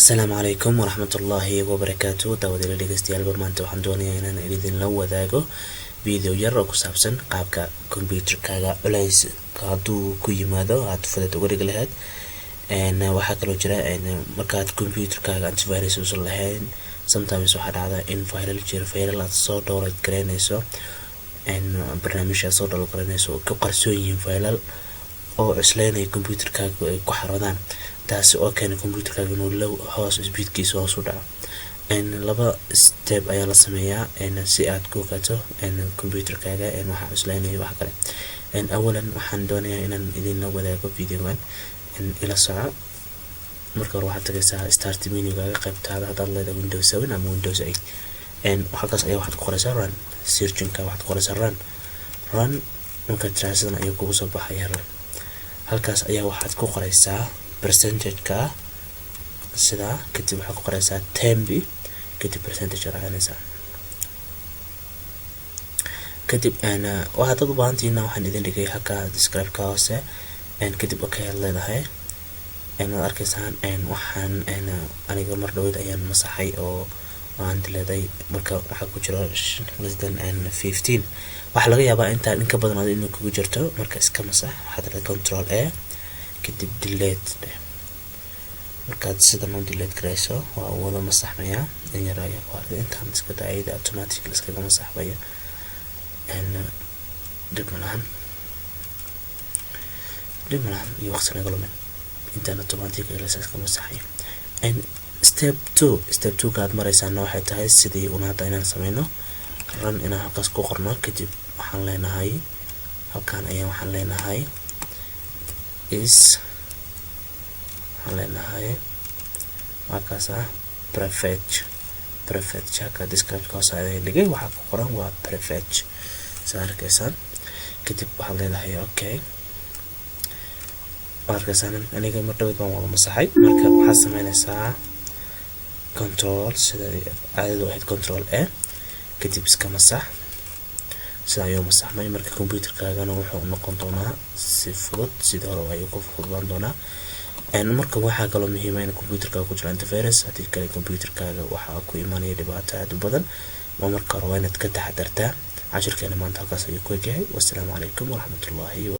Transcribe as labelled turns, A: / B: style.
A: السلام عليكم ورحمة الله وبركاته. داود إلى dhegeystayaal maanta waxaan doonayaa inaan idin la wadaago video yar oo ku saabsan qaabka computer-kaaga culays hadduu ku yimaado aad fudud uga dhigi lahayd. Waxaa kaloo jira markaad computer-kaaga antivirus usan lahayn, sometimes waxaa dhacda in file aad soo download gareynayso barnaamijyaad soo download gareynayso oo ka qarsoon yihiin file oo cuslaynaya computer-kaaga ay ku xaroodaan, taasi oo keena computer-kaaga inuu low hoos speedkiisa hoos u dhaco. laba step ayaa la sameeyaa si aad ku ogaato computer-kaaga waxa cuslaynaya wax kale. awalan waxaan doonayaa inaan idin la wadaago videogan ila soco. marka hore waxaad tagaysaa start menu-gaaga qaybtaada haddaad leedahay Windows 7 ama Windows 8. halkaas ayaa waxaad ku qoraysaa run, searching-ka waxaad ku qoraysaa run markaad tiraahdo ayuu kugu soo baxaya run. halkaas ayaa waxaad ku qoraysaa percentage-ka sida, kadib waxaad ku qoraysaa tembi, kadib percentage raacanaysaa. kadib waxaad u baahan tihiin waxaan idin dhigay halka describe-ka hoose kadib okay aad leedahay. waad arkaysaan waxaan aniga mar dhaweyd ayaan masaxay oo waan dileeday, marka waxaa ku jira less than 15. waxaa laga yaabaa intaan in ka badan inuu kugu jirto, marka iska masax. waxaad leedahay control A kadib delete. markaad sidan u delete garayso waa wada masaxmaya in yar ayaa ku hartay. intaan iska daayada automatic iskaga masaxbaya dhib malahan iyo waqti naga lumin. intaan automatic iskaga masaxayo. step 2 kaad maraysaana waxay tahay sidii unaada inaan sameyno run inaan halkaas ku qorno. kadib waxaan leenahay halkaan ayaa waxaan leenahay halkaas prefetch halka describe-ka hoose ayaan dhigay, waxaa ku qoran waa prefetch saa arkaysaan. kadib waxaad leedahay okay. arkaysan aniga mar dhaweyd baan wada masaxay, marka waxaad sameynaysaa control sida caadadu ahayd control A kadib iska masax. sida ayuu masaxmay. marka computer-kaagana wuxuu noqon doonaa si fudud sida hore ayuu ku fududaan doonaa. marka waxaa kaloo muhiim ah in computer-kaaga ku jiro antivirus, haddii kale computer-kaaga waxaa ku imaanaya dhibaato aad u badan. marka hore waa inaad ka taxadartaa. casharkeena maanta halkaas ayuu ku egyahay. wassalaamu calaykum waraxmatullaahi